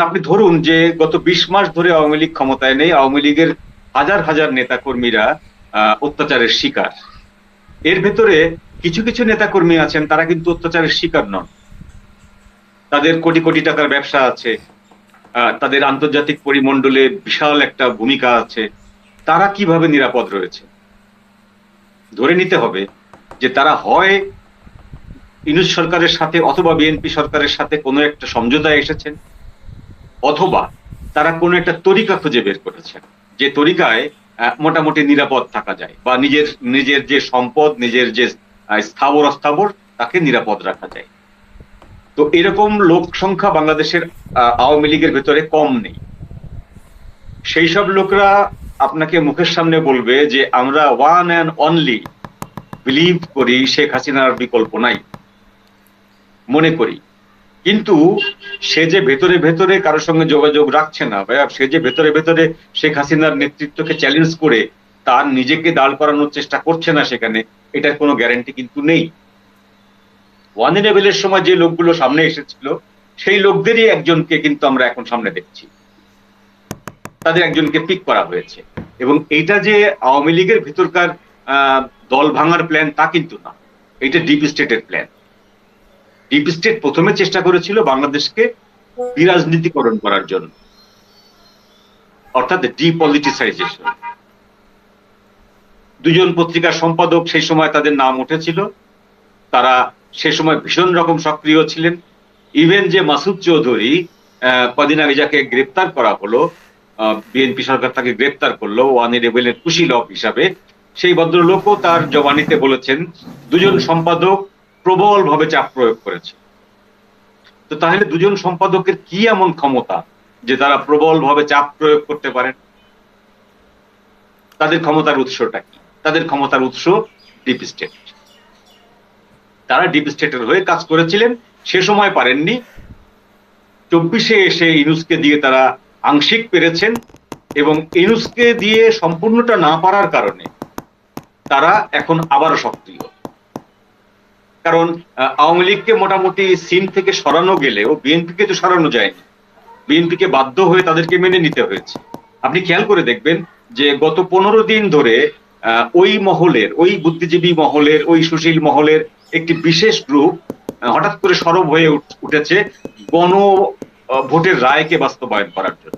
আপনি ধরুন যে গত 20 মাস ধরে আওয়ামী লীগ ক্ষমতায় নেই, আওয়ামী লীগের হাজার হাজার নেতা কর্মীরা অত্যাচারের শিকার। এর ভেতরে কিছু কিছু নেতা কর্মী আছেন, তারা কিন্তু অত্যাচারের শিকার নন। তাদের কোটি কোটি টাকার ব্যবসা আছে, তাদের আন্তর্জাতিক পরিমণ্ডলে বিশাল একটা ভূমিকা আছে। তারা কিভাবে নিরাপদ রয়েছে? ধরে নিতে হবে যে তারা হয় ইউনূস সরকারের সাথে অথবা বিএনপি সরকারের সাথে কোনো একটা সমঝোতায় এসেছেন, অথবা তারা কোনো একটা তরিকা খুঁজে বের করেছেন যে তরিকায় মোটামুটি নিরাপদ থাকা যায়, বা নিজের নিজের যে সম্পদ, নিজের যে স্থাবর অস্থাবর, তাকে নিরাপদ রাখা যায়। তো এরকম লোক সংখ্যা বাংলাদেশের আওয়ামী লীগের ভেতরে কম নেই। সেই সব লোকরা আপনাকে মুখের সামনে বলবে যে আমরা ওয়ান অ্যান্ড অনলি বিলিভ করি শেখ হাসিনার বিকল্প নাই, মনে করি। কিন্তু সে যে ভেতরে ভেতরে কারোর সঙ্গে যোগাযোগ রাখছে না, বা সে যে ভেতরে ভেতরে শেখ হাসিনার নেতৃত্বকে চ্যালেঞ্জ করে তার নিজেকে দাঁড় করানোর চেষ্টা করছে না সেখানে, এটার কোনো গ্যারান্টি কিন্তু নেই। ওয়ান ইলেভেনের সময় যে লোকগুলো সামনে এসেছিল, সেই লোকদেরই একজনকে কিন্তু আমরা এখন সামনে দেখছি, তাদের একজনকে পিক করা হয়েছে। এবং এইটা যে আওয়ামী লীগের ভিতরকার দল ভাঙার প্ল্যান, তা কিন্তু না, এটা ডিপ স্টেটের প্ল্যান। ডিপ স্টেট প্রথমে চেষ্টা করেছিল বাংলাদেশকে বিরাজনীতিকরণ করার জন্য, অর্থাৎ ডিপলিটিসাইজেশন। দুজন পত্রিকার সম্পাদক সেই সময় তাদের নাম উঠেছিল, তারা সে সময় ভীষণ রকম সক্রিয় ছিলেন। ইভেন যে মাসুদ চৌধুরী কদিন আগে যাকে গ্রেপ্তার করা হলো, বিএনপি সরকার তাকে গ্রেপ্তার করলো ওয়ান ইলেভেনের কুশীলব হিসাবে, সেই ভদ্রলোকও তার জবানিতে বলেছেন দুজন সম্পাদক প্রবল ভাবে চাপ প্রয়োগ করেছে। তো তাহলে দুজন সম্পাদকের কি এমন ক্ষমতা যে তারা প্রবল ভাবে চাপ প্রয়োগ করতে পারেন? তাদের ক্ষমতার উৎসটা কি? তাদের ক্ষমতার উৎস ডিপ স্টেট। তারা ডিপ স্টেটের হয়ে কাজ করেছিলেন, সে সময় পারেননি। 24-এ এসে ইউনূসকে দিয়ে তারা আংশিক পেরেছেন, এবং ইউনূসকে দিয়ে সম্পূর্ণটা না পারার কারণে তারা এখন আবারও সক্রিয়। কারণ আওয়ামী লীগকে মোটামুটি সিন থেকে সরানো গেলেও বিএনপিকে তো সরানো যায়নি। বিএনপিকে বাধ্য হয়ে তাদেরকে মেনে নিতে হয়েছে। আপনি খেয়াল করে দেখবেন যে গত 15 দিন ধরে ওই মহলের, ওই বুদ্ধিজীবী মহলের, ওই সুশীল মহলের একটি বিশেষ গ্রুপ হঠাৎ করে সরব হয়ে উঠেছে গণ ভোটের রায়কে বাস্তবায়ন করার জন্য।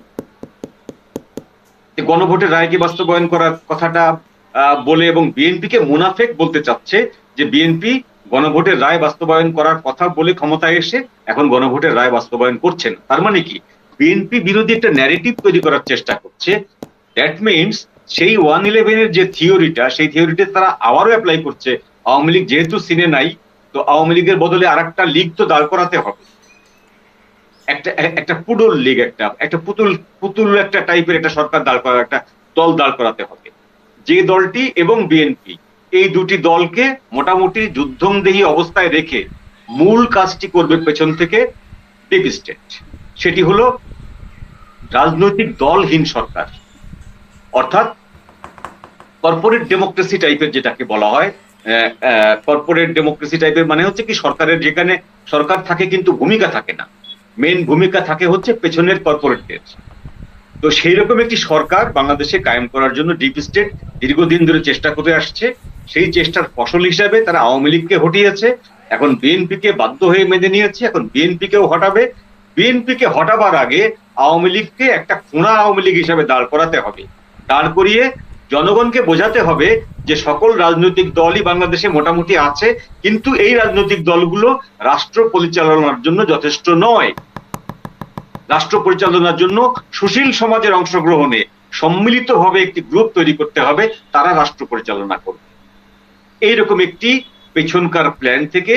গণভোটের রায়কে বাস্তবায়ন করার কথাটা বলে, এবং বিএনপিকে মুনাফেক বলতে চাচ্ছে যে বিএনপি গণভোটের রায় বাস্তবায়ন করার কথা বলে ক্ষমতায় এসে এখন গণভোটের রায় বাস্তবায়ন করছেন। তার মানে কি, বিএনপি বিরোধী একটা ন্যারেটিভ তৈরি করার চেষ্টা করছে। দ্যাট মিনস সেই 111-এর যে থিওরিটা, সেই থিওরিটা তারা আবারও অ্যাপ্লাই করছে। আওয়ামী লীগ যেহেতু সিনে নাই, তো আওয়ামী লীগের বদলে আরেকটা লীগ তো দাঁড় করাতে হবে। একটা একটা পুডল লীগ, একটা পুতুল পুতুল একটা টাইপের একটা সরকার দাঁড় করা, একটা দল দাঁড় করাতে হবে। যে দলটি এবং বিএনপি, এই দুটি দলকে মোটামুটি যুদ্ধংদেহী অবস্থায় রেখে মূল কাজটি করবে পেছন থেকে ডিপ স্টেট। সেটি হলো রাজনৈতিক দলহীন সরকার, অর্থাৎ কর্পোরেট ডেমোক্রেসি টাইপের, যেটাকে বলা হয়। কর্পোরেট ডেমোক্রেসি টাইপের মানে হচ্ছে কি, সরকারের যেখানে সরকার থাকে কিন্তু ভূমিকা থাকে না, মেন ভূমিকা থাকে হচ্ছে পেছনের কর্পোরেটদের। তো সেই রকম একটি সরকার বাংলাদেশে কায়েম করার জন্য ডিপ স্টেট দীর্ঘদিন ধরে চেষ্টা করে আসছে। সেই চেষ্টার ফসল হিসাবে তারা আওয়ামী লীগকে হটিয়েছে, এখন বিএনপিকে বাধ্য হয়ে মেনে নিয়েছে, এখন বিএনপিকেও হটাবে। বিএনপিকে হটাবার আগে আওয়ামী লীগকে একটা খুঁড়া আওয়ামী লীগ হিসাবে দাঁড় করাতে হবে। দাঁড় করিয়ে জনগণকে বোঝাতে হবে যে সকল রাজনৈতিক দলই বাংলাদেশে মোটামুটি আছে, কিন্তু এই রাজনৈতিক দলগুলো রাষ্ট্র পরিচালনার জন্য যথেষ্ট নয়। রাষ্ট্র পরিচালনার জন্য সুশীল সমাজের অংশগ্রহণে সম্মিলিতভাবে একটি গ্রুপ তৈরি করতে হবে, তারা রাষ্ট্র পরিচালনা করবে। এইরকম একটি পেছনকার প্ল্যান থেকে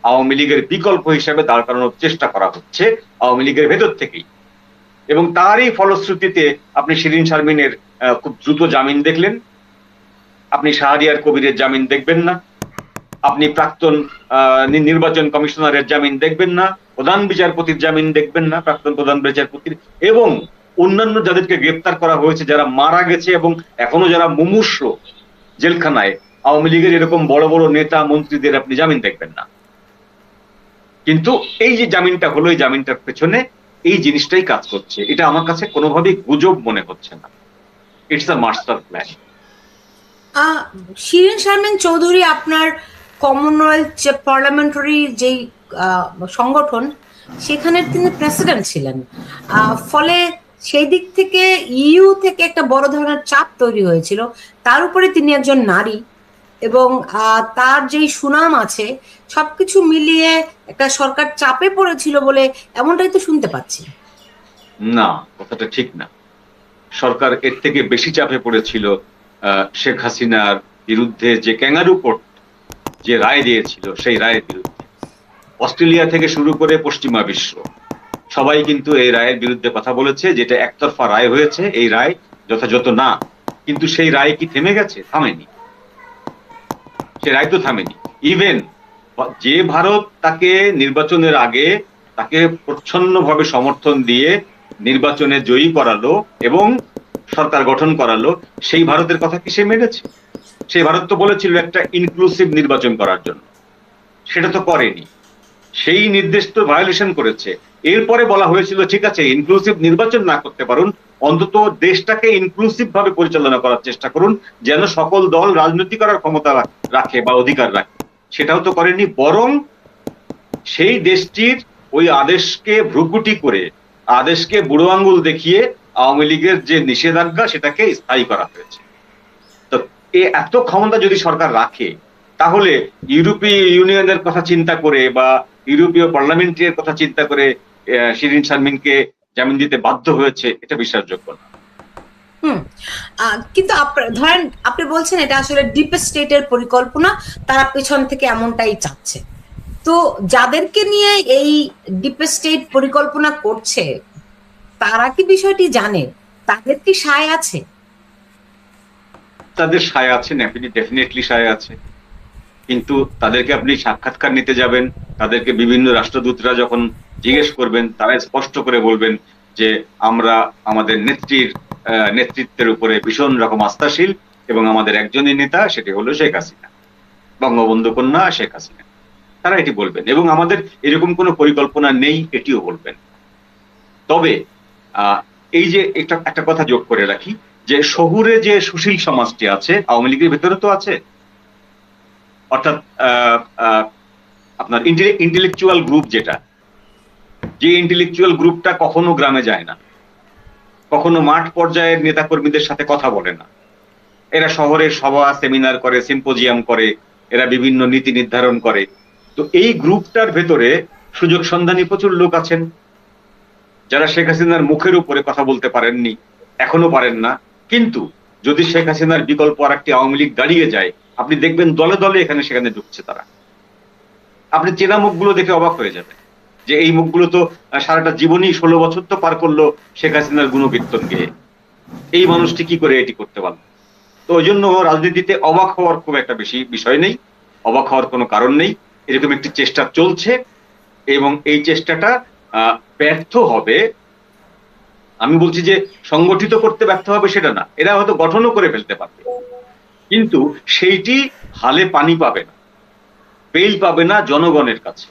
আওয়ামী লীগের বিকল্প হিসাবে দাঁড় করানোর চেষ্টা করা হচ্ছে আওয়ামী লীগের ভেতর থেকেই। এবং তারই ফলশ্রুতিতে আপনি শিরীন শারমিনের খুব দ্রুত জামিন দেখলেন, আপনি শাহরিয়ার কবিরের জামিন দেখবেন না, আপনি প্রাক্তন নির্বাচন কমিশনারের জামিন দেখবেন না, প্রধান বিচারপতির জামিন দেখবেন না, প্রাক্তন প্রধান বিচারপতির, এবং অন্যান্য যাদেরকে গ্রেপ্তার করা হয়েছে, যারা মারা গেছে এবং এখনো যারা মুমূর্ষু জেলখানায়, আওয়ামী লীগের এরকম বড় বড় নেতা মন্ত্রীদের আপনি জামিন দেখবেন না। কিন্তু এই যে জামিনটা হলো, এই জামিনটার পেছনে এই জিনিসটাই কাজ করছে। এটা আমার কাছে কোনোভাবেই গুজব মনে হচ্ছে না, it's a master plan. Shirin Sharmin Chowdhury আপনার কমনওয়েলথ যে পার্লামেন্টারি যেই সংগঠন, সেখানের তিনি প্রেসিডেন্ট ছিলেন। ফলে সেই দিক থেকে ইইউ থেকে একটা বড় ধরনের চাপ তৈরি হয়েছিল। তার উপরে তিনি একজন নারী, এবং তার যেই সুনাম আছে, সবকিছু মিলিয়ে একটা সরকার চাপে পড়েছিল বলে এমনটাই তো শুনতে পাচ্ছি। না, কথাটা ঠিক না। সরকার এর থেকে বেশি চাপে পড়েছিল শেখ হাসিনার বিরুদ্ধে যে ক্যাঙ্গারু কোর্ট যে রায় দিয়েছিল সেই রায়ের বিরুদ্ধে। অস্ট্রেলিয়া থেকে শুরু করে পশ্চিমা বিশ্ব সবাই কিন্তু এই রায়ের বিরুদ্ধে কথা বলেছে, যেটা একতরফা রায় হয়েছে, এই রায় যথাযথ না। কিন্তু সেই রায় কি থেমে গেছে? থামেনি। সে রায় তো থামেনি। ইভেন যে ভারত তাকে নির্বাচনের আগে তাকে প্রচ্ছন্নভাবে সমর্থন দিয়ে নির্বাচনে জয়ী করালো এবং সরকার গঠন করালো, সেই ভারতের কথা কি সে মেনেছে? সেই ভারত তো বলেছিল একটা ইনক্লুসিভ নির্বাচন করার জন্য, সেটা তো করেনি। সেই নির্দেশ তো ভায়োলেশন করেছে। এরপরে বলা হয়েছিল ঠিক আছে, ইনক্লুসিভ নির্বাচন না করতে পারুন, অন্তত দেশটাকে ইনক্লুসিভ ভাবে পরিচালনা করার চেষ্টা করুন, যেন সকল দল রাজনীতি করার ক্ষমতা রাখে বা অধিকার রাখে। সেটাও তো করেনি, বরং সেই দেশটির ওই আদেশকে ভ্রুকুটি করে, আদেশকে বুড়ো আঙ্গুল দেখিয়ে আওয়ামী লীগের যে নিষেধাজ্ঞা সেটাকে স্থায়ী করা হয়েছে। তো এত ক্ষমতা যদি সরকার রাখে, তাহলে ইউরোপীয় ইউনিয়নের কথা চিন্তা করে বা ইউরোপীয় পার্লামেন্টের কথা চিন্তা করে শিরিন শারমিনকে জামিন দিতে বাধ্য হয়েছে, এটা বিশ্বাসযোগ্য না। হুম। কিন্তু ধরেন আপনি বলছেন এটা আসলে ডিপ স্টেটের পরিকল্পনা, তারা পেছন থেকে এমনটাই চাচ্ছে। তো যাদেরকে নিয়ে এই ডিপ স্টেট পরিকল্পনা করছে, তারা কি বিষয়টি জানে? তাদের কি সায় আছে? তাদের সায় আছে, ডেফিনেটলি সায় আছে। কিন্তু তাদেরকে আপনি সাক্ষাৎকার নিতে যাবেন, তাদেরকে বিভিন্ন রাষ্ট্রদূতরা যখন জিজ্ঞেস করবেন, তারা স্পষ্ট করে বলবেন যে আমরা আমাদের নেত্রীর নেতৃত্বের উপরে ভীষণ রকম আস্থাশীল এবং আমাদের একজনই নেতা, সেটি হলো শেখ হাসিনা, বঙ্গবন্ধু কন্যা শেখ হাসিনা। তারা এটি বলবেন এবং আমাদের এরকম কোনো পরিকল্পনা নেই এটিও বলবেন। তবে এই যে একটা একটা কথা যোগ করে রাখি, যে শহুরে যে সুশীল সমাজটি আছে আওয়ামী লীগের ভেতরে তো আছে, অর্থাৎ আপনার ইন্টেলেকচুয়াল গ্রুপ, যেটা যে ইন্টেলেকচুয়াল গ্রুপটা কখনো গ্রামে যায় না, কখনো মাঠ পর্যায়ের নেতাকর্মীদের সাথে কথা বলে না, এরা শহরের সভা সেমিনার করে, সিম্পোজিয়াম করে, এরা বিভিন্ন নীতি নির্ধারণ করে। তো এই গ্রুপটার ভেতরে সুযোগ সন্ধানী প্রচুর লোক আছেন, যারা শেখ হাসিনার মুখের উপরে কথা বলতে পারেননি, এখনো পারেন না। কিন্তু যদি শেখ হাসিনার বিকল্প আর একটি আওয়ামী লীগ দাঁড়িয়ে যায়, আপনি দেখবেন দলে দলে এখানে সেখানে ঢুকছে তারা। আপনি চেনা মুখগুলো দেখে অবাক হয়ে যাবেন যে এই মুখগুলো তো সারাটা জীবনই 16 বছর তো পার করলো শেখ হাসিনার গুণকীর্তন গেয়ে, এই মানুষটি কি করে এটি করতে পারলো? তো ওই জন্য রাজনীতিতে অবাক হওয়ার খুব একটা বেশি বিষয় নেই, অবাক হওয়ার কোনো কারণ নেই। এরকম একটি চেষ্টা চলছে এবং এই চেষ্টাটা ব্যর্থ হবে। আমি বলছি যে সংগঠিত করতে ব্যর্থ হবে সেটা না, এরা হয়তো গঠনও করে ফেলতে পারবে, কিন্তু সেইটি হালে পানি পাবে না, বেইল পাবে না জনগণের কাছে।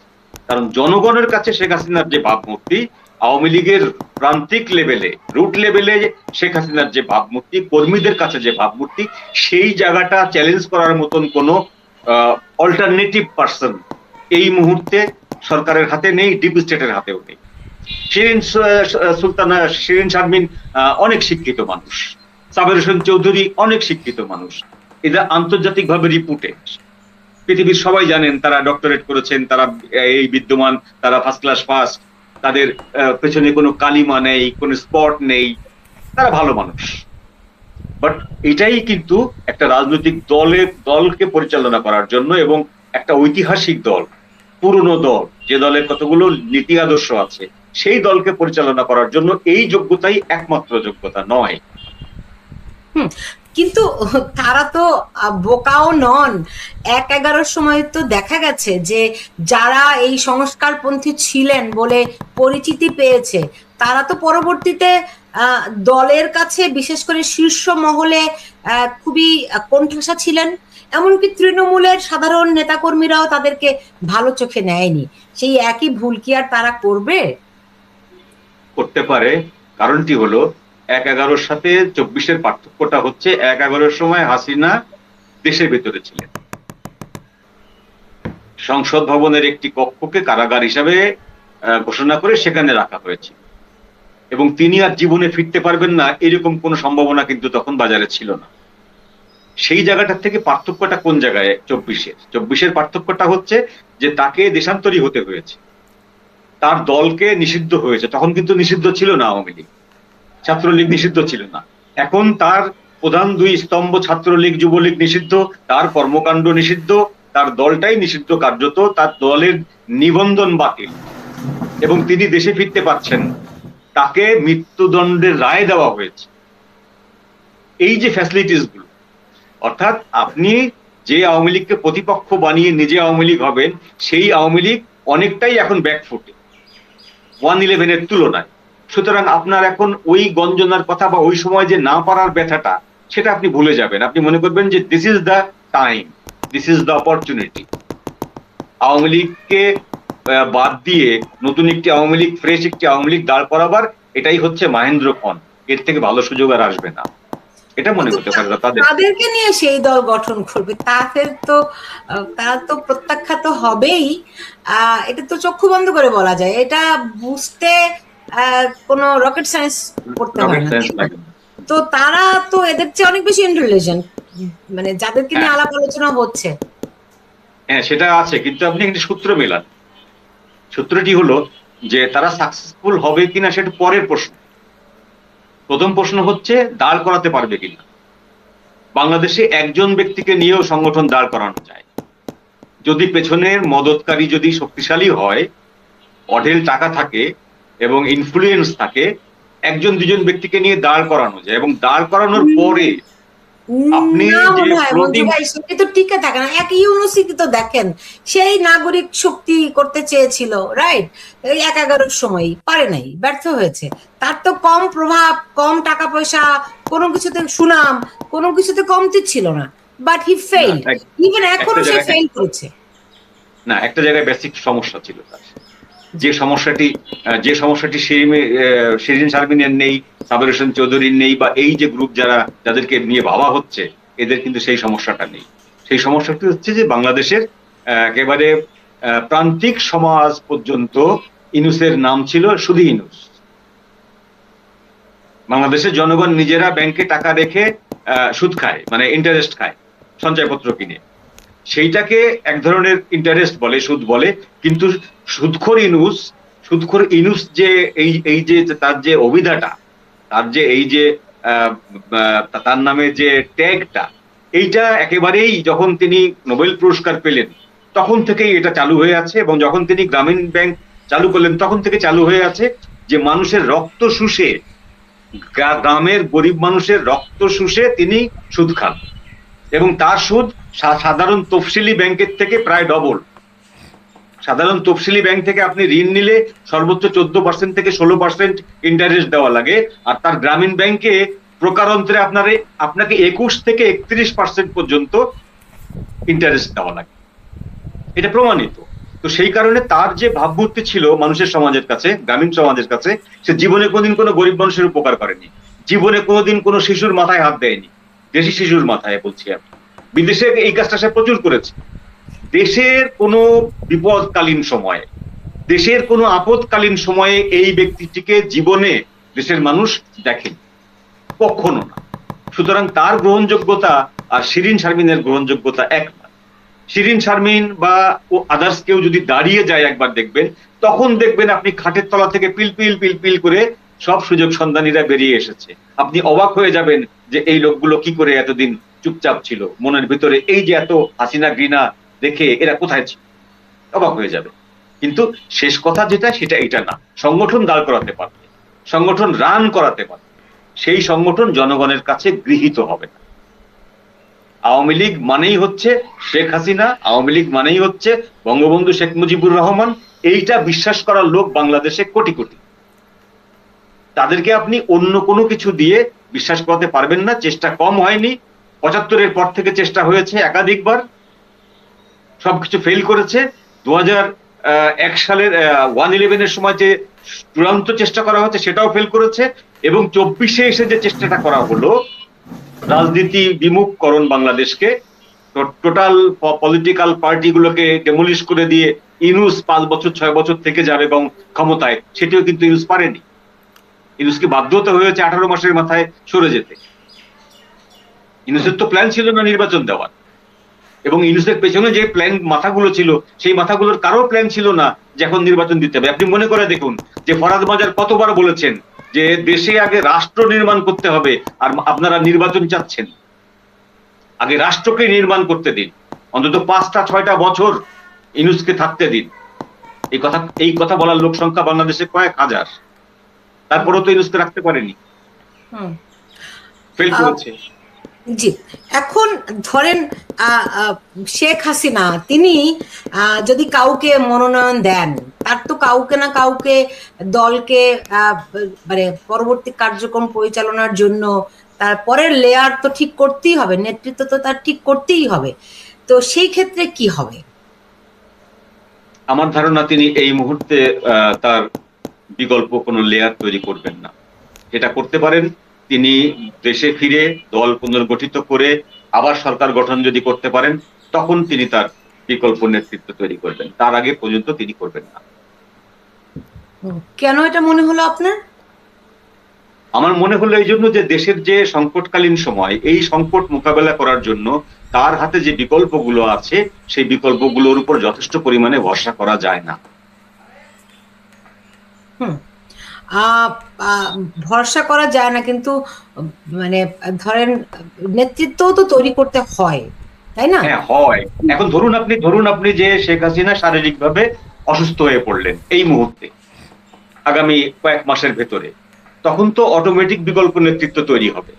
কারণ জনগণের কাছে শেখ হাসিনার যে ভাবমূর্তি, আওয়ামী লীগের প্রান্তিক লেভেলে, রুট লেভেলে শেখ হাসিনার যে ভাবমূর্তি, কর্মীদের কাছে যে ভাবমূর্তি, সেই জায়গাটা চ্যালেঞ্জ করার মতন কোনো অল্টারনেটিভ পার্সন এই মুহূর্তে সরকারের হাতে নেই, ডিপ স্টেটের হাতেও নেই। শিরিন সুলতানা, শিরিন শারমিন অনেক শিক্ষিত মানুষ, সাবের হোসেন চৌধুরী অনেক শিক্ষিত মানুষ, এরা আন্তর্জাতিকভাবে রিপুটেড, পৃথিবীর সবাই জানেন, তারা ডক্টরেট করেছেন, তারা এই বিদ্যমান, তারা ফার্স্ট ক্লাস পাস, তাদের পেছনে কোনো কালিমা নেই, কোনো স্পট নেই, তারা ভালো মানুষ। বাট এটাই কিন্তু একটা রাজনৈতিক দলকে পরিচালনা করার জন্য, এবং একটা ঐতিহাসিক দল, পুরনো দল, যে দলের কতগুলো নীতি আদর্শ আছে, সেই দলকে পরিচালনা করার জন্য এই যোগ্যতাই একমাত্র যোগ্যতা নয়। হুম। কিন্তু তারা তো বোকাও নন। 1/11 সময় তো দেখা গেছে যে যারা এই সংস্কারপন্থী ছিলেন বলে পরিচিতি পেয়েছে, তারা তো পরবর্তীতে দলের কাছে, বিশেষ করে শীর্ষ মহলে খুবই কোণঠাসা ছিলেন। এমনকি তৃণমূলের সাধারণ নেতাকর্মীরাও তাদেরকে ভালো চোখে নেয়নি। সেই একই ভুল কি আর তারা করবে? করতে পারে। কারণটি হলো 1/11 সাথে 24-এর পার্থক্যটা হচ্ছে 1/11 সময় হাসিনা দেশের ভেতরে ছিলেন, সংসদ ভবনের একটি কক্ষকে কারাগার হিসাবে ঘোষণা করে সেখানে রাখা হয়েছে, এবং তিনি আর জীবনে ফিরতে পারবেন না এরকম কোনো সম্ভাবনা কিন্তু তখন বাজারে ছিল না। সেই জায়গাটার থেকে পার্থক্যটা কোন জায়গায়? 24-এর পার্থক্যটা হচ্ছে যে তাকে দেশান্তরী হতে হয়েছে, তার দলকে নিষিদ্ধ হয়েছে। তখন কিন্তু নিষিদ্ধ ছিল না আওয়ামী লীগ, ছাত্রলীগ নিষিদ্ধ ছিল না। এখন তার প্রধান দুই স্তম্ভ ছাত্রলীগ যুবলীগ নিষিদ্ধ, তার কর্মকাণ্ড নিষিদ্ধ, তার দলটাই নিষিদ্ধ কার্যত, তার দলের নিবন্ধন বাতিল, এবং তিনি দেশে ফিরতে পারছেন না। তাকে মৃত্যুদণ্ডের রায় দেওয়া হয়েছে। এই যে ফ্যাসিলিটিস গুলো, অর্থাৎ আপনি যে আওয়ামী লীগকে প্রতিপক্ষ বানিয়ে নিজে আওয়ামী লীগ হবেন, সেই আওয়ামী লীগ অনেকটাই এখন ব্যাকফুটে 1/11-এর তুলনায়। সুতরাং আপনার এখন ওই গঞ্জনার কথা বা ওই সময় যে না পারার ব্যথাটা, সেটা আপনি ভুলে যাবেন। আপনি মনে করবেন যে this is the time, this is the opportunity. Awami লীগকে বাদ দিয়ে নতুন একটি আওয়ামী লীগ, ফ্রেশ একটি আওয়ামী লীগ দাঁড় করাবার এটাই হচ্ছে মাহেন্দ্রক্ষণ। এর থেকে ভালো সুযোগ আর আসবে না, এটা মনে করতে পারে তাদের। তাদেরকে নিয়ে সেই দল গঠন করবে, তাদের তো তারা তো প্রত্যাখ্যাত হবেই। এটা তো চক্ষু বন্ধ করে বলা যায়। এটা বুঝতে কোনো রকেট সায়েন্স করতে হয় না। তো তারা তো এদের চেয়ে অনেক বেশি ইন্টেলিজেন্ট, মানে যাদেরকে নিয়ে আলাপ আলোচনা হচ্ছে। হ্যাঁ, সেটা আছে, কিন্তু আপনি একটি সূত্র মেলান। সূত্রটি হলো যে তারা সাকসেসফুল হবে কিনা সেটা পরের প্রশ্ন। প্রথম প্রশ্ন হচ্ছে দাঁড় করাতে পারবে কিনা। বাংলাদেশে একজন ব্যক্তিকে নিয়েও সংগঠন দাঁড় করানো যায়, যদি পেছনের মদতকারী যদি শক্তিশালী হয়, অঢেল টাকা থাকে এবং ইনফ্লুয়েন্স থাকে, একজন দুজন ব্যক্তিকে নিয়ে দাঁড় করানো যায়। এবং দাঁড় করানোর পরে আপনি না যে মনে হয় মঞ্জু ভাই, সেটা তো টিকে থাকে না। এক ইউনিভার্সিটি তো দেখেন, সেই নাগরিক শক্তি করতে চেয়েছিল, রাইট? এই 1/11 সময় পারে নাই, ব্যর্থ হয়েছে। তার তো কম প্রভাব, কম টাকা পয়সা, কোনো কিছুতে সুনাম, কোনো কিছুতে কমতি ছিল না, বাট হি ফেইল্ড। ইভেন এখনো সে ফেইল করেছে। না, একটা জায়গায় বেসিক সমস্যা ছিল তার, যে সমস্যাটি শিরিন শারমিনের নেই, সাবের হোসেন চৌধুরীর নেই, বা এই যে গ্রুপ যাদেরকে নিয়ে ভাবা হচ্ছে, এদের কিন্তু সেই সমস্যাটা নেই। সেই সমস্যাটি হচ্ছে যে বাংলাদেশের একেবারে প্রান্তিক সমাজ পর্যন্ত ইনুসের নাম ছিল শুধু ইনুস। বাংলাদেশের জনগণ নিজেরা ব্যাংকে টাকা রেখে সুদ খায়, মানে ইন্টারেস্ট খায় সঞ্চয়পত্র কিনে। সেইটাকে এক ধরনের ইন্টারেস্ট বলে, সুদ বলে। কিন্তু সুদখোর ইনুস যে এই যে তার যে অভিধাটা, তার যে এই যে তার নামে যে ট্যাগটা, এইটা একেবারেই যখন তিনি নোবেল পুরস্কার পেলেন তখন থেকেই এটা চালু হয়ে আছে। এবং যখন তিনি গ্রামীণ ব্যাংক চালু করলেন তখন থেকে চালু হয়ে আছে, যে মানুষের রক্ত শুষে, গ্রামের গরিব মানুষের রক্ত শুষে তিনি সুদ খান, এবং তার সুদ সাধারণ তফসিলি ব্যাংকের থেকে প্রায় ডবল। সাধারণ তফসিলি ব্যাংক থেকে আপনি ঋণ নিলে সর্বোচ্চ 14% থেকে 16% ইন্টারেস্ট দেওয়া লাগে, আর তার গ্রামীণ ব্যাংকে প্রকারান্তরে আপনাকে 21 থেকে 31% পর্যন্ত ইন্টারেস্ট দেওয়া লাগে। এটা প্রমাণিত। তো সেই কারণে তার যে ভাবমূর্তি ছিল মানুষের সমাজের কাছে, গ্রামীণ সমাজের কাছে, সে জীবনে কোনোদিন কোনো গরিব মানুষের উপকার করেনি, জীবনে কোনোদিন কোনো শিশুর মাথায় হাত দেয়নি। দেশি শিশুর মাথায় বলছি আমি, বিদেশে এই কাজটা সে প্রচুর করেছে। দেশের কোনো বিপদকালীন সময়ে, দেশের কোনো আপদকালীন সময়ে এই ব্যক্তিটিকে জীবনে দেশের মানুষ দেখেনি, কখনো না। সুতরাং তার গ্রহণযোগ্যতা আর শিরিন শারমিনের গ্রহণযোগ্যতা এক না। শিরিন শারমিন বা ও আদার্স কেউ যদি দাঁড়িয়ে যায় একবার দেখবেন, তখন দেখবেন আপনি খাটের তলা থেকে পিল করে সব সুযোগ সন্ধানীরা বেরিয়ে এসেছে। আপনি অবাক হয়ে যাবেন যে এই লোকগুলো কি করে এতদিন চুপচাপ ছিল, মনের ভিতরে এই যে এত হাসিনা ঘৃণা দেখে এরা কোথায় ছিল, অবাক হয়ে যাবে। কিন্তু শেষ কথা যেটা, সেটা এটা না, সংগঠন দাঁড় করাতে পারবে, সংগঠন রান করাতে পারবে, সেই সংগঠন জনগণের কাছে গৃহীত হবে না। আওয়ামী লীগ মানেই হচ্ছে শেখ হাসিনা, আওয়ামী লীগ মানেই হচ্ছে বঙ্গবন্ধু শেখ মুজিবুর রহমান, এইটা বিশ্বাস করার লোক বাংলাদেশে কোটি কোটি। তাদেরকে আপনি অন্য কোনো কিছু দিয়ে বিশ্বাস করাতে পারবেন না। চেষ্টা কম হয়নি, 75-এর পর থেকে চেষ্টা হয়েছে একাধিকবার, সবকিছু ফেল করেছে। 2001 সালের 1/11-এর সময় যে চূড়ান্ত চেষ্টা করা হচ্ছে সেটাও ফেল করেছে, এবং 24-এ এসে যে চেষ্টাটা করা হলো রাজনীতি বিমুখকরণ বাংলাদেশকে, টোটাল পলিটিক্যাল পার্টিগুলোকে ডেমোলিশ করে দিয়ে ইউনূস 5 বছর 6 বছর থেকে যাবে এবং ক্ষমতায়, সেটিও কিন্তু ইউনূস পারেনি। ইউনূসকে বাধ্য হতে হয়েছে 18 মাসের মাথায় সরে যেতে। ইউনূসের তো প্ল্যান ছিল না নির্বাচন দেওয়ার, এবং ইউনূসের পেছনে যে প্ল্যান মাথাগুলো ছিল সেই মাথাগুলোর কারো প্ল্যান ছিল না যে এখন নির্বাচন দিতে হবে। আপনি মনে করে দেখুন যে ফরাদ মাজার কতবার বলেছেন যে দেশে আগে রাষ্ট্র নির্মাণ করতে হবে, আর আপনারা নির্বাচন চাচ্ছেন। আগে রাষ্ট্রকে নির্মাণ করতে দিন, অন্তত 5-6টা বছর ইউনূসকে থাকতে দিন। এই কথা বলার লোক সংখ্যা বাংলাদেশে কয়েক হাজার, তারপরেও তো ইউনূসকে রাখতে পারেনি, হুম। ফেল করেছে। জি, এখন ধরেন শেখ হাসিনা তিনি যদি কাউকে মনোনয়ন দেন, তার তো কাউকে না কাউকে দলকে মানে পরবর্তী কার্যক্রম পরিচালনার জন্য তার পরের লেয়ার তো ঠিক করতেই হবে, নেতৃত্ব তো তার ঠিক করতেই হবে। তো সেই ক্ষেত্রে কি হবে? আমার ধারণা তিনি এই মুহূর্তে তার বিকল্প কোনো লেয়ার তৈরি করবেন না। যেটা করতে পারেন, তিনি দেশে ফিরে দল পুনর্গঠিত করে আবার সরকার গঠন যদি করতে পারেন, তখন তিনি তার বিকল্প নেতৃত্ব তৈরি করবেন। তার আগে পর্যন্ত তিনি করবেন না। কেন এটা মনে হলো আপনার? আমার মনে হলো এই জন্য যে দেশের যে সংকটকালীন সময়, এই সংকট মোকাবেলা করার জন্য তার হাতে যে বিকল্পগুলো আছে সেই বিকল্পগুলোর উপর যথেষ্ট পরিমাণে ভরসা করা যায় না। ভরসা করা যায় না, কিন্তু মানে ধরেন নেতৃত্বও তো তৈরি করতে হয়, তাই না? হ্যাঁ হয়। এখন ধরুন আপনি যে শেখ হাসিনা শারীরিকভাবে অসুস্থ হয়ে পড়লেন এই মুহূর্তে, আগামী কয়েক মাসের ভেতরে, তখন তো অটোমেটিক বিকল্প নেতৃত্ব তৈরি হবে,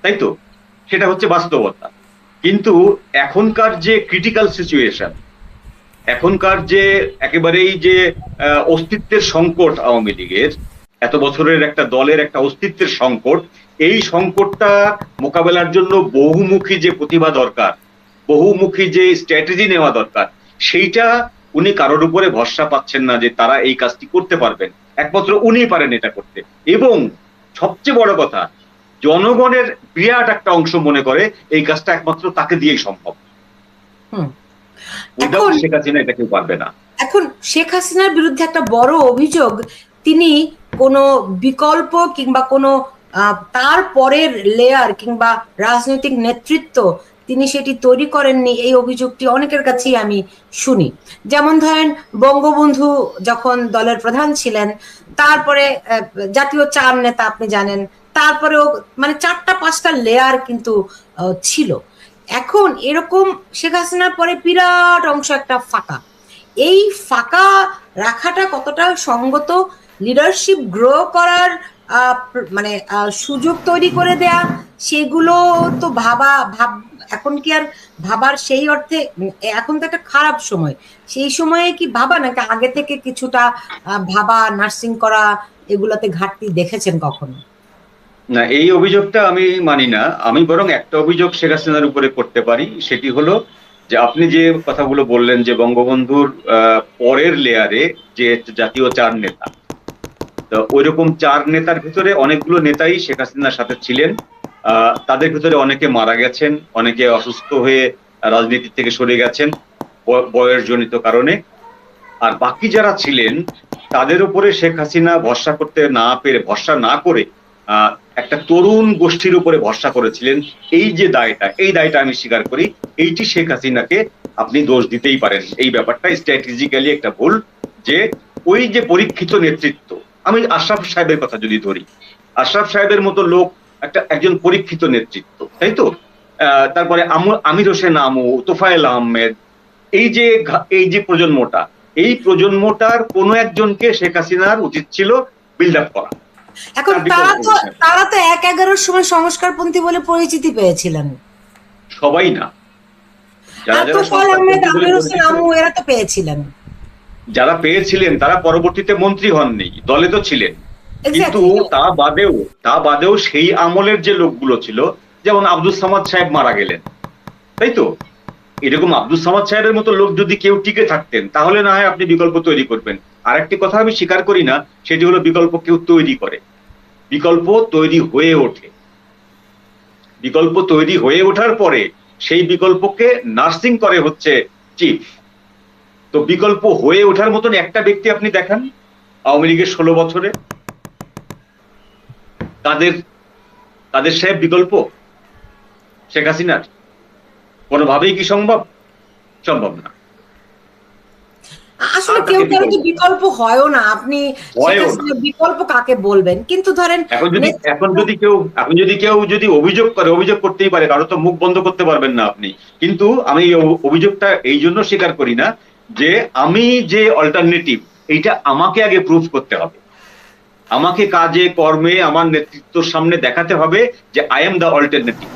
তাই তো? সেটা হচ্ছে বাস্তবতা। কিন্তু এখনকার যে ক্রিটিক্যাল সিচুয়েশন, এখনকার যে একেবারেই যে অস্তিত্বের সংকট আওয়ামী লীগের, এত বছরের একটা দলের একটা অস্তিত্বের সংকট, এই সংকটটা মোকাবেলার জন্য বহুমুখী যে প্রতিভা দরকার, বহুমুখী যে স্ট্র্যাটেজি নেওয়া দরকার, সেইটা উনি কারোর উপরে ভরসা পাচ্ছেন না যে তারা এই কাজটি করতে পারবেন। একমাত্র উনি পারেন এটা করতে, এবং সবচেয়ে বড় কথা, জনগণের বিরাট একটা অংশ মনে করে এই কাজটা একমাত্র তাকে দিয়েই সম্ভব। এখন শেখ হাসিনা এটা কেউ পারবে না। এখন শেখ হাসিনার বিরুদ্ধে একটা বড় অভিযোগ, তিনি কোনো বিকল্প কিংবা কোনো তার পরের লেয়ার কিংবা রাজনৈতিক নেতৃত্ব তিনি সেটি তৈরি করেননি। এই অভিযোগটি অনেকের কাছেই আমি শুনি। যেমন ধরেন বঙ্গবন্ধু যখন দলের প্রধান ছিলেন, তারপরে জাতীয় চার নেতা আপনি জানেন, তারপরেও মানে 4টা-5টা লেয়ার কিন্তু ছিল। এখন এরকম শেখ হাসিনার পরে বিরাট অংশ একটা ফাঁকা। এই ফাঁকা রাখাটা কতটা সঙ্গত? লিডারশিপ গ্রো করার মানে সুযোগ তৈরি করে দেয়া, সেগুলো তো এখন কি আর ভাবার সেই অর্থে? এখন তো একটা খারাপ সময়, সেই সময়ে কি ভাবা, নাকি আগে থেকে কিছুটা ভাবা, নার্সিং করা, এগুলাতে ঘাটতি দেখেছেন কখনো? না, এই অভিযোগটা আমি মানি না। আমি বরং একটা অভিযোগ শেখ হাসিনার উপরে করতে পারি, সেটি হলো যে আপনি যে কথাগুলো বললেন যে বঙ্গবন্ধুর পরের লেয়ারে যে জাতীয় চার নেতা, তো ওইরকম চার নেতার ভিতরে অনেকগুলো নেতাই শেখ হাসিনার সাথে ছিলেন। তাদের ভিতরে অনেকে মারা গেছেন, অনেকে অসুস্থ হয়ে রাজনীতি থেকে সরে গেছেন বয়সজনিত কারণে। আর বাকি যারা ছিলেন তাদের উপরে শেখ হাসিনা ভরসা না করে একটা তরুণ গোষ্ঠীর উপরে ভরসা করেছিলেন। এই যে দায়টা, এই দায়টা আমি স্বীকার করি, এইটি শেখ হাসিনাকে আপনি দোষ দিতেই পারেন। এই ব্যাপারটা স্ট্র্যাটেজিক্যালি একটা ভুল, যে ওই যে পরীক্ষিত নেতৃত্ব, আমি আশরাফ সাহেবের কথা যদি ধরি, আশরাফ সাহেবের মতো লোক একজন পরীক্ষিত নেতৃত্ব, তাই তো? তারপরে আমির হোসেন আমু, তোফায়েল আহমেদ, এই যে প্রজন্মটা, এই প্রজন্মটার কোনো একজনকে শেখ হাসিনার উচিত ছিল বিল্ড আপ করা। এখন তারা তো 1/11 সময় সংস্কারপন্থী বলে পরিচিতি পেয়েছিলেন। সবাই না, এরা তো পেয়েছিলেন। যারা পেয়েছিলেন তারা পরবর্তীতে মন্ত্রী হননি, দলে তো ছিলেন। কিন্তু তা বাদেও সেই আমলের যে লোকগুলো ছিল, যেমন আব্দুল সামাদ সাহেব মারা গেলেন, তাই তো? এরকম আব্দুল সামাদ সাহেবের মতো লোক যদি কেউ টিকে থাকতেন তাহলে না হয় আপনি বিকল্প তৈরি করবেন। আর একটি কথা আমি স্বীকার করি না, সেটি হলো বিকল্প কেউ তৈরি করে, বিকল্প তৈরি হয়ে ওঠে। বিকল্প তৈরি হয়ে ওঠার পরে সেই বিকল্পকে নার্সিং করে হচ্ছে চিফ। তো বিকল্প হয়ে ওঠার মতন একটা ব্যক্তি আপনি দেখান আওয়ামী লীগের 16 বছরে। কাদের কাদের সাহেব বিকল্প শেখ হাসিনার? কোনোভাবেই কি সম্ভব? সম্ভব না। আসলে কেউ কারো তো বিকল্প হয়ও না, আপনি বিকল্প কাকে বলবেন? কিন্তু ধরেন এখন যদি কেউ অভিযোগ করে, অভিযোগ করতেই পারে, কারো তো মুখ বন্ধ করতে পারবেন না আপনি। কিন্তু আমি এই অভিযোগটা এই জন্য স্বীকার করি না যে আমি যে অল্টারনেটিভ, এইটা আমাকে আগে প্রুফ করতে হবে। আমাকে কাজে কর্মে আমার নেতৃত্বের সামনে দেখাতে হবে যে আই এম দ্য অল্টারনেটিভ।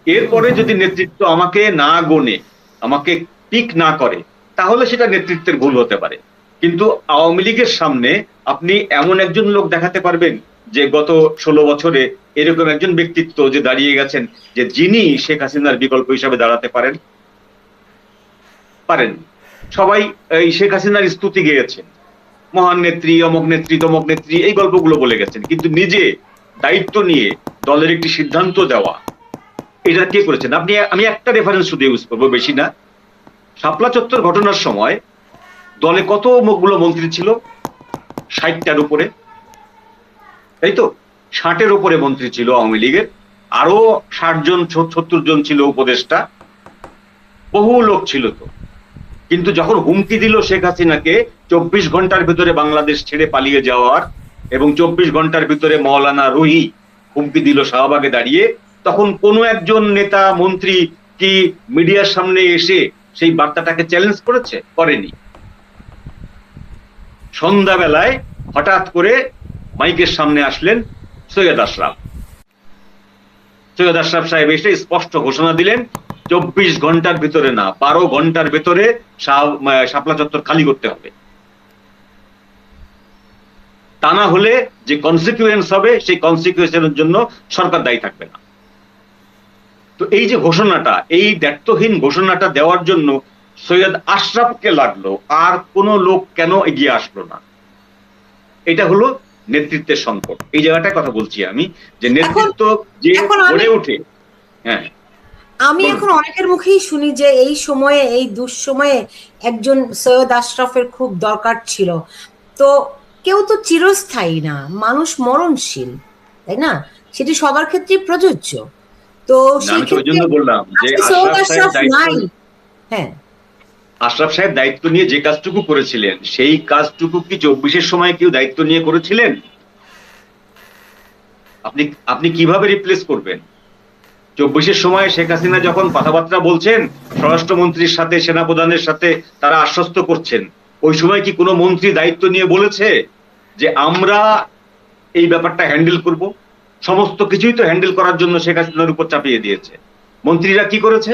এরপরে যদি নেতৃত্ব আমাকে না গোনে, আমাকে পিক না করে, তাহলে সেটা নেতৃত্বের ভুল হতে পারে। কিন্তু আওয়ামী লীগের সামনে আপনি এমন একজন লোক দেখাতে পারবেন যে গত 16 বছরে এরকম একজন ব্যক্তিত্ব যে দাঁড়িয়ে গেছেন, যে যিনি শেখ হাসিনার বিকল্প হিসাবে দাঁড়াতে পারেন? সবাই এই শেখ হাসিনার স্তুতি গেয়েছেন, মহান নেত্রী, অমক নেত্রী, তমক নেত্রী, এই গল্পগুলো বলে গেছেন। কিন্তু নিজে দায়িত্ব নিয়ে দলের একটি সিদ্ধান্ত দেওয়া, এটা কে করেছেন? আমি একটা রেফারেন্স শুধু ইউজ করবো, বেশি না। শাপলা চত্বর ঘটনার সময় দলে কতগুলো মন্ত্রী ছিল? 60টার উপরে, তাই তো? 60-এর উপরে মন্ত্রী ছিল আওয়ামী লীগের, আরো 60 জন 70 জন ছিল উপদেষ্টা, বহু লোক ছিল তো। কিন্তু যখন হুমকি দিল শেখ হাসিনাকে 24 ঘন্টার ভিতরে বাংলাদেশ ছেড়ে পালিয়ে যাওয়ার, এবং 24 ঘন্টার ভিতরে মওলানা রুহি হুমকি দিল শাহবাগে দাঁড়িয়ে, তখন কোন একজন নেতা মন্ত্রী কি মিডিয়ার সামনে এসে সেই বার্তাটাকে চ্যালেঞ্জ করেছে? করেনি। সন্ধ্যাবেলায় হঠাৎ করে মাইকের সামনে আসলেন সৈয়দ আশরাফ। সৈয়দ আশরাফ সাহেব এসে স্পষ্ট ঘোষণা দিলেন 24 ঘন্টার ভিতরে না, 12 ঘন্টার ভিতরে শাপলা চত্বর খালি করতে হবে। তা না হলে যে কনসিকুয়েন্স হবে, সেই কনসিকুয়েন্সের জন্য সরকার দায়ী থাকবে না। তো এই যে ঘোষণাটা, এই দায়িত্বহীন ঘোষণাটা দেওয়ার জন্য সৈয়দ আশরাফকে লাগলো, আর কোন লোক কেন এগিয়ে আসলো না? এটা হলো নেতৃত্বের সংকট। এই জায়গাটায় কথা বলছি আমি, যে নেতৃত্ব যে গড়ে ওঠে। হ্যাঁ, আমি এখন অনেকের মুখেই শুনি যে এই সময়ে, এই দুঃসময়ে একজন সৈয়দ আশরাফের খুব দরকার ছিল। তো কেউ তো চিরস্থায়ী না, মানুষ মরণশীল, তাই না? সেটি সবার ক্ষেত্রে প্রযোজ্য। তো সেই ক্ষেত্রে বললাম যে হ্যাঁ, আশরাফ সাহেব দায়িত্ব নিয়ে যে কাজটুকু করেছিলেন, সেই কাজটুকু কি 24-এর সময় কেউ দায়িত্ব নিয়ে করেছিলেন? আপনি কিভাবে রিপ্লেস করবেন? 24-এর সময় শেখ হাসিনা যখন কথাবার্তা বলছেন স্বরাষ্ট্রমন্ত্রীর সাথে, সেনাপ্রধানের সাথে, তারা আশ্বস্ত করছেন, ওই সময় কি কোনো মন্ত্রী দায়িত্ব নিয়ে বলেছে যে আমরা এই ব্যাপারটা হ্যান্ডেল করব? সমস্ত কিছুই তো হ্যান্ডেল করার জন্য শেখ হাসিনার উপর চাপিয়ে দিয়েছে। মন্ত্রীরা কি করেছে?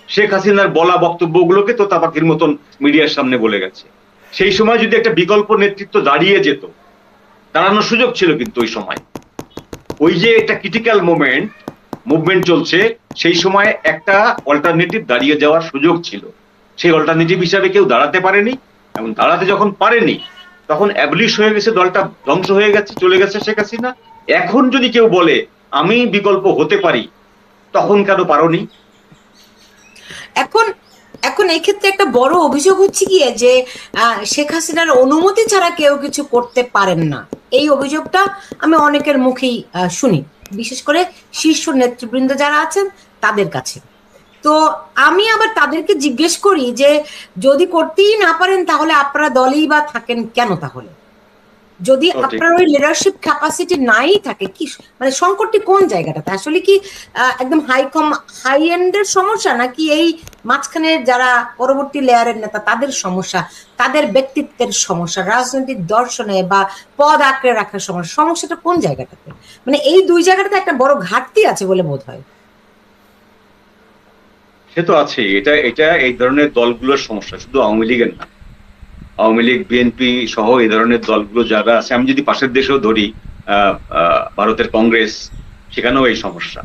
শেখ হাসিনার বলা বক্তব্যগুলোকে তো তাপাকির মতন মিডিয়ার সামনে বলে গেছে। সেই সময় যদি একটা বিকল্প নেতৃত্ব দাঁড়িয়ে যেত, দাঁড়ানোর সুযোগ ছিল। কিন্তু ওই সময় ওই যে একটা ক্রিটিক্যাল মুভমেন্ট চলছে, সেই সময় একটা অল্টারনেটিভ দাঁড়িয়ে যাওয়ার সুযোগ ছিল। সেই অল্টারনেটিভ হিসাবে কেউ দাঁড়াতে পারেনি, এবং দাঁড়াতে যখন পারেনি তখন অ্যাবলিশ হয়ে গেছে, দলটা ধ্বংস হয়ে গেছে, চলে গেছে শেখ হাসিনা। এখন যদি কেউ বলে আমি বিকল্প হতে পারি, তখন কেন পারোনি? এখন এই ক্ষেত্রে একটা বড় অভিযোগ হচ্ছে গিয়ে যে শেখ হাসিনার অনুমতি ছাড়া কেউ কিছু করতে পারেন না। এই অভিযোগটা আমি অনেকের মুখেই শুনি, বিশেষ করে শীর্ষ নেতৃবৃন্দ যারা আছেন তাদের কাছে। তো আমি আবার তাদেরকে জিজ্ঞেস করি যে যদি করতেই না পারেন তাহলে আপনারা দলেই বা থাকেন কেন? তাহলে যদি আপনার ওই লিডারশিপ ক্যাপাসিটি নাই থাকে, কি মানে সংকটটি কোন জায়গাটাতে? আসলে কি একদম হাই এন্ডের সমস্যা, নাকি এই মাঝখানে যারা পরবর্তী লেয়ারের নেতা তাদের সমস্যা, তাদের ব্যক্তিত্বের সমস্যা, রাজনৈতিক দর্শনে বা পদ আঁকড়ে রাখার সমস্যা? সমস্যাটা কোন জায়গাটাতে? মানে এই দুই জায়গাটাতে একটা বড় ঘাটতি আছে বলে বোধ হয়। সে তো আছে, এটা এই ধরনের দলগুলোর সমস্যা, শুধু আওয়ামী লীগের না। আওয়ামী লীগ, বিএনপি সহ এই ধরনের দলগুলো যারা আছে, আমি যদি পাশের দেশেও ধরি ভারতের কংগ্রেস, সেখানেও এই সমস্যা।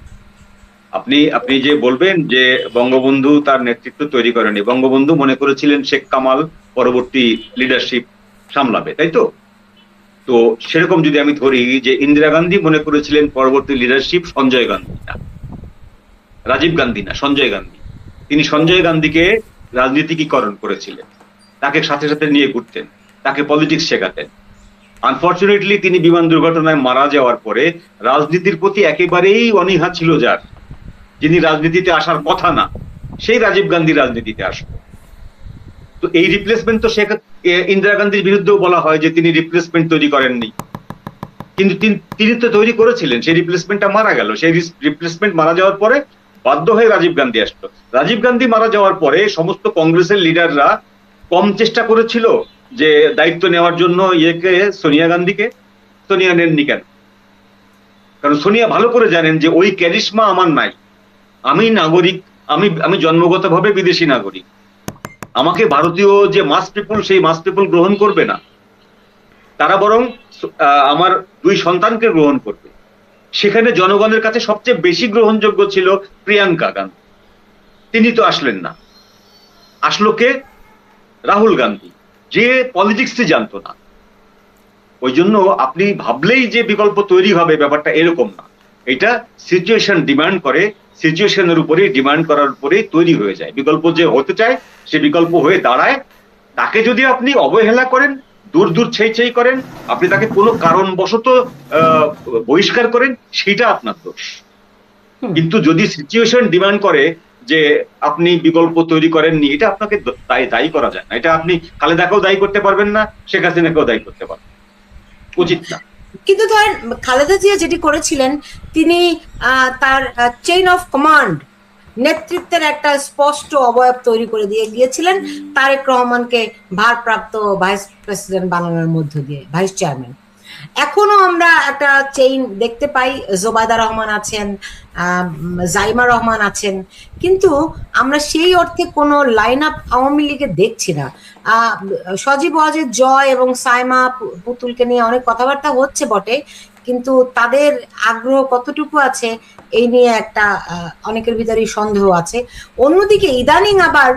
আপনি আপনি যে বলবেন যে বঙ্গবন্ধু তার নেতৃত্ব তৈরি করেনি, বঙ্গবন্ধু মনে করেছিলেন শেখ কামাল পরবর্তী লিডারশিপ সামলাবে, তাই তো? তো সেরকম যদি আমি ধরি যে ইন্দিরা গান্ধী মনে করেছিলেন পরবর্তী লিডারশিপ সঞ্জয় গান্ধী, না রাজীব গান্ধী, না সঞ্জয় গান্ধী। তিনি সঞ্জয় গান্ধীকে রাজনীতিকীকরণ করেছিলেন, তাকে সাথে সাথে নিয়ে ঘুরতেন, তাকে পলিটিক্স শেখাতেন। আনফর্চুনেটলি তিনি বিমান দুর্ঘটনায় মারা যাওয়ার পরে রাজনীতির প্রতি একেবারেই অনীহা ছিল যার, যিনি রাজনীতিতে আসার কথা না, সেই রাজীব গান্ধী রাজনীতিতে আসলো। তো এই রিপ্লেসমেন্ট তো ইন্দিরা গান্ধীর বিরুদ্ধেও বলা হয় যে তিনি রিপ্লেসমেন্ট তৈরি করেননি, কিন্তু তিনি তো তৈরি করেছিলেন। সেই রিপ্লেসমেন্টটা মারা গেল, সেই রিপ্লেসমেন্ট মারা যাওয়ার পরে বাধ্য হয়ে রাজীব গান্ধী আসলো। রাজীব গান্ধী মারা যাওয়ার পরে সমস্ত কংগ্রেসের লিডাররা কম চেষ্টা করেছিল যে দায়িত্ব নেওয়ার জন্য সোনিয়া গান্ধীকে? সোনিয়া নেননি কেন? কারণ সোনিয়া ভালো করে জানেন যে ওই ক্যারিশমা আমার নাই। আমি নাগরিক, আমি জন্মগতভাবে বিদেশি নাগরিক, আমাকে ভারতীয় যে মাস পিপল, সেই মাস পিপল গ্রহণ করবে না, তারা বরং আমার দুই সন্তানকে গ্রহণ করবে। সেখানে জনগণের কাছে সবচেয়ে বেশি গ্রহণযোগ্য ছিল প্রিয়াঙ্কা গান্ধী, তিনি তো আসলেন না। আসলো কে? রাহুল গান্ধী, যে পলিটিক্সই জানতো না। ওই জন্য আপনি ভাবলেই যে বিকল্প তৈরি হবে, ব্যাপারটা এরকম না। এটা সিচুয়েশন ডিমান্ড করে, সিচুয়েশনের উপরে ডিমান্ড করার উপরে তৈরি হয়ে যায়। বিকল্প যে হতে চায় সে বিকল্প হয়ে দাঁড়ায়। তাকে যদি আপনি অবহেলা করেন, দূর দূর ছেই করেন, আপনি তাকে কোনো কারণবশত বহিষ্কার করেন, সেটা আপনার দোষ। কিন্তু যদি সিচুয়েশন ডিমান্ড করে যে আপনি বিকল্প তৈরি করেননি, এটা আপনাকে দায়ী করা যায় না। এটা আপনি খালেদাকেও দায়ী করতে পারবেন না, শেখ হাসিনাকেও দায়ী করতে পারবেন, উচিত না। কিন্তু ধরেন খালেদা জিয়া যেটি করেছিলেন, তিনি তার চেইন অফ কমান্ড, নেতৃত্বের একটা স্পষ্ট অবয়ব তৈরি করে দিয়ে গিয়েছিলেন তারেক রহমানকে ভারপ্রাপ্ত ভাইস প্রেসিডেন্ট বানানোর মধ্য দিয়ে, ভাইস চেয়ারম্যান। এখনো আমরা একটা চেইন দেখতে পাই, জোবায়দা রহমান আছেন, জাইমা রহমান আছেন, কিন্তু আমরা সেই অর্থে কোনো লাইন আপ আওয়ামী লীগে দেখছি না। সজীব ওয়াজেদ জয় এবং সাইমা পুতুলকে নিয়ে অনেক কথাবার্তা হচ্ছে বটে, কিন্তু তাদের আগ্রহ কতটুকু আছে এই নিয়ে একটা অনেকের ভিতরেই সন্দেহ আছে। অন্যদিকে ইদানিং আবার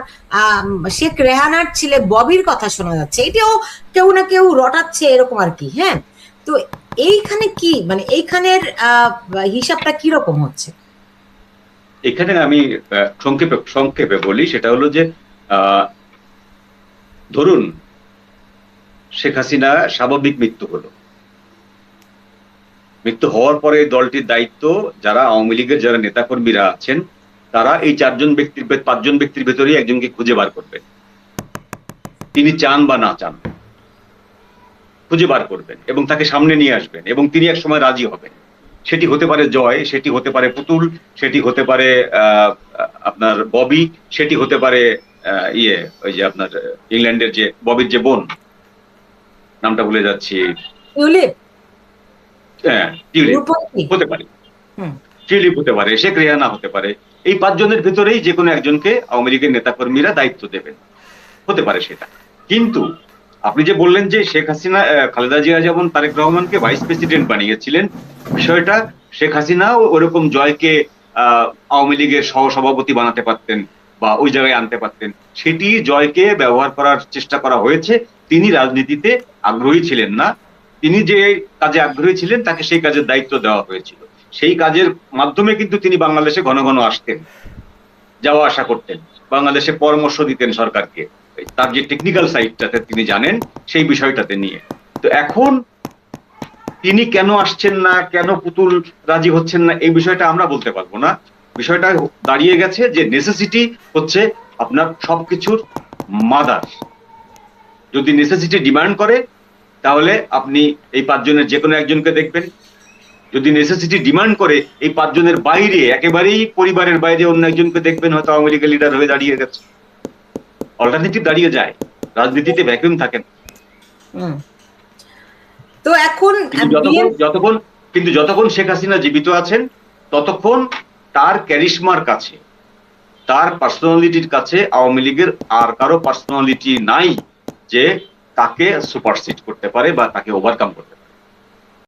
শেখ রেহানার ছেলে ববির কথা শোনা যাচ্ছে, এটাও কেউ না কেউ রটাচ্ছে এরকম আর কি। হ্যাঁ, তো এইখানে কি মানে এইখানের হিসাবটা কিরকম হচ্ছে? এখানে আমি সংক্ষেপে বলি, সেটা হলো যে ধরুন শেখ হাসিনা স্বাভাবিক মৃত্যু হলো, মৃত্যু হওয়ার পরে দলটির দায়িত্ব যারা আওয়ামী লীগের যারা নেতাকর্মীরা আছেন, তারা এই পাঁচজন ব্যক্তির ভেতরেই একজনকে খুঁজে বার করবেন। তিনি চান বা না চান, খুঁজে বার করবেন এবং তাকে সামনে নিয়ে আসবেন, এবং তিনি এক সময় রাজি হবেন। সেটি হতে পারে জয়, সেটি হতে পারে পুতুল, সেটি হতে পারে আপনার ববি, সেটি হতে পারে ওই যে আপনার ইংল্যান্ডের যে ববির যে বোন, নামটা ভুলে যাচ্ছি, হ্যাঁ টিউলিপ হতে পারে, টিউলিপ হতে পারে, শেখ রেহানা হতে পারে। এই পাঁচজনের ভেতরেই যে কোনো একজনকে আওয়ামী লীগের নেতাকর্মীরা দায়িত্ব দেবেন, হতে পারে সেটা। কিন্তু আপনি যে বললেন যে শেখ হাসিনা, খালেদা জিয়া যেমন তারেক রহমানকে ভাইস প্রেসিডেন্ট বানিয়েছিলেন, বিষয়টা শেখ হাসিনাও ওরকম জয়কে আওয়ামী লীগের সহসভাপতি বানাতে পারতেন বা ওই জায়গায় আনতে পারতেন। সেটি জয়কে ব্যবহার করার চেষ্টা করা হয়েছে। তিনি রাজনীতিতে আগ্রহী ছিলেন না, তিনি যে কাজে আগ্রহী ছিলেন তাকে সেই কাজের দায়িত্ব দেওয়া হয়েছিল। সেই কাজের মাধ্যমে কিন্তু তিনি বাংলাদেশে ঘন ঘন আসতেন, যাওয়া আসা করতেন, বাংলাদেশে পরামর্শ দিতেন সরকারকে, তার যে টেকনিক্যাল সাইডটাতে তিনি জানেন সেই বিষয়টাতে নিয়ে। তো এখন তিনি কেন আসছেন না, কেন পুতুল রাজি হচ্ছেন না, এই বিষয়টা আমরা বলতে পারবো না। বিষয়টা দাঁড়িয়ে গেছে যে নেসেসিটি হচ্ছে আপনার সবকিছুর মাদার। যদি নেসেসিটি ডিমান্ড করে তাহলে আপনি এই পাঁচজনের যে কোনো একজনকে দেখবেন। যদি নেসেসিটি ডিমান্ড করে এই পাঁচজনের বাইরে, একেবারেই পরিবারের বাইরে অন্য একজনকে দেখবেন, হয়তো আওয়ামী লীগের লিডার হয়ে দাঁড়িয়ে গেছে। অল্টারনেটিভ দাঁড়িয়ে যায়, রাজনীতিতে ভ্যাকুয়াম থাকে না। তো এখন যতক্ষণ শেখ হাসিনা জীবিত আছেন ততক্ষণ তার ক্যারিশমার কাছে, তার পার্সোনালিটির কাছে আওয়ামী লীগের আর কারো পার্সোনালিটি নাই যে তাকে সুপারসিড করতে পারে বা তাকে ওভারকাম করতে পারে।